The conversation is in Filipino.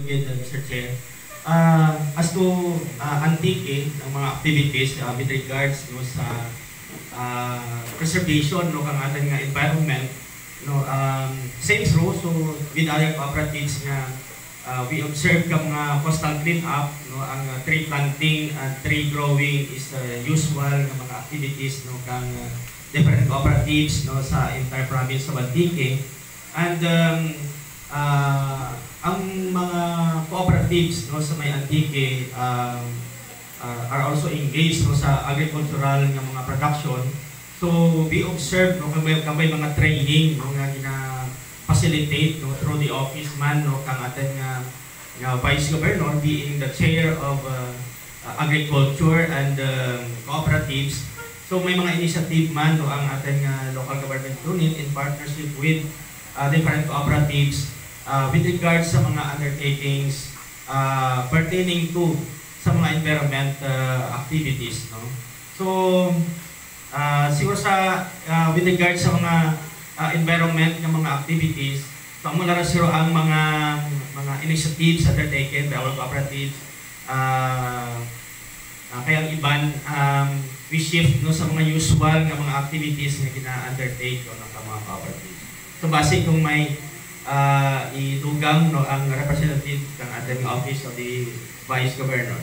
again, Mr. Chair. As to Antique, ang mga activities with regards no, sa preservation no, kang ating environment, no, same rule, so with other cooperatives nga we observe kang coastal cleanup, no, ang tree planting and tree growing is usual ng mga activities no, kang different cooperatives no, sa entire province of Antique. And ang mga cooperatives no, sa may Antique are also engaged no, sa agricultural ng mga production. So we observe no, kami mga training no, nga gina-facilitate no, through the office man no, kang ating Vice Governor being the chair of agriculture and cooperatives. So may mga initiative man no, ang ating local government unit in partnership with different cooperatives with regards sa mga undertakings pertaining to sa mga environment activities. No? So, siguro sa with regards sa mga environment ng mga activities, so mula rin siguro ang mga initiatives undertaken by our cooperatives. Kaya ang iban, we shift no, sa mga usual ng mga activities na gina-undertake no, ng mga cooperatives. So base kung may idugang no, ang representative ng ating office of the Vice Governor.